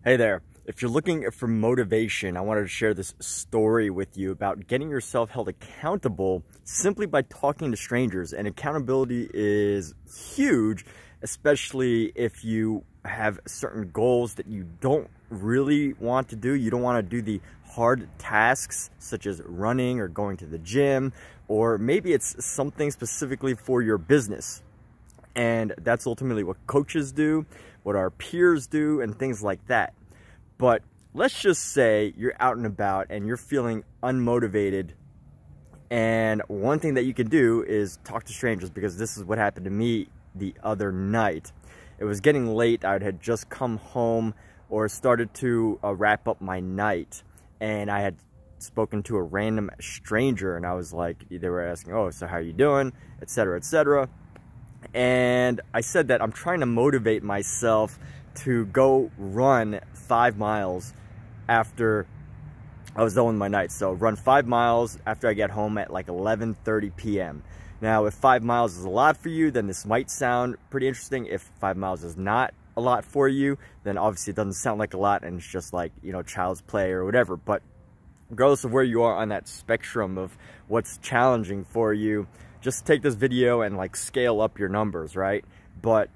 Hey there. If you're looking for motivation, I wanted to share this story with you about getting yourself held accountable simply by talking to strangers. And accountability is huge, especially if you have certain goals that you don't really want to do. You don't want to do the hard tasks such as running or going to the gym, or maybe it's something specifically for your business. And that's ultimately what coaches do, what our peers do, and things like that. But let's just say you're out and about and you're feeling unmotivated. And one thing that you can do is talk to strangers, because this is what happened to me the other night. It was getting late. I had just come home or started to wrap up my night. And I had spoken to a random stranger, and I was like, they were asking, oh, so how are you doing, etc., etc. And I said that I'm trying to motivate myself to go run 5 miles after I was done with my night. So run 5 miles after I get home at like 11:30 p.m. Now, if 5 miles is a lot for you, then this might sound pretty interesting. If 5 miles is not a lot for you, then obviously it doesn't sound like a lot, and it's just like, you know, child's play or whatever. But regardless of where you are on that spectrum of what's challenging for you, just take this video and like scale up your numbers, right? But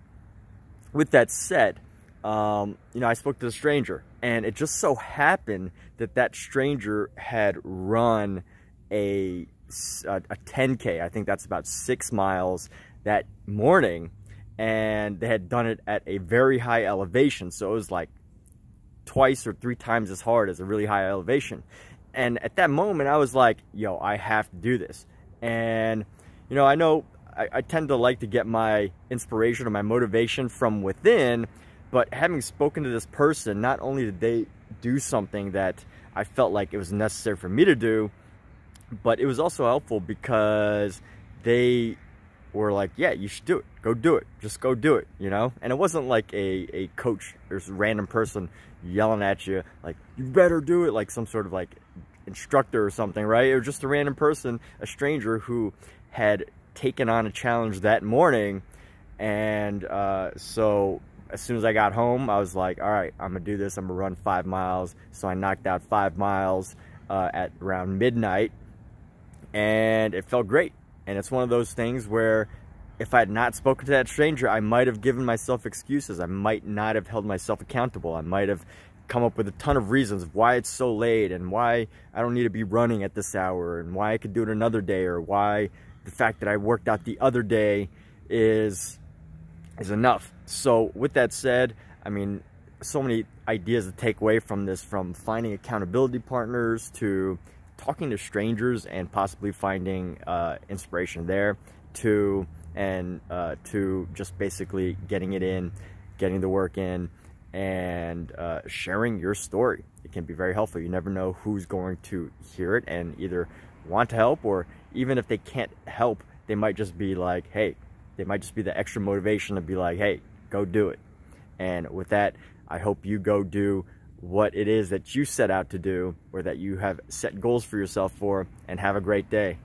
with that said, you know, I spoke to the stranger, and it just so happened that that stranger had run a 10K. I think that's about 6 miles that morning, and they had done it at a very high elevation. So it was like twice or 3 times as hard as a really high elevation. And at that moment, I was like, yo, I have to do this. And you know, I tend to like to get my inspiration or my motivation from within, but having spoken to this person, not only did they do something that I felt like it was necessary for me to do, but it was also helpful because they were like, yeah, you should do it. Go do it. Just go do it, you know? And it wasn't like a coach or some random person yelling at you, like, you better do it, like some sort of like instructor or something, right? It was just a random person, a stranger who had taken on a challenge that morning. And so as soon as I got home, I was like, all right, I'm gonna do this. I'm gonna run 5 miles. So I knocked out 5 miles at around midnight, and it felt great. And it's one of those things where if I had not spoken to that stranger, I might have given myself excuses. I might not have held myself accountable. I might have come up with a ton of reasons of why it's so late, and why I don't need to be running at this hour, and why I could do it another day, or why the fact that I worked out the other day is enough. So with that said, I mean, so many ideas to take away from this, from finding accountability partners to talking to strangers and possibly finding inspiration there, to just basically getting it in, getting the work in, and sharing your story. It can be very helpful. You never know who's going to hear it and either want to help, or even if they can't help, they might just be like, hey, they might just be the extra motivation to be like, hey, go do it. And with that, I hope you go do what it is that you set out to do, or that you have set goals for yourself for, and have a great day.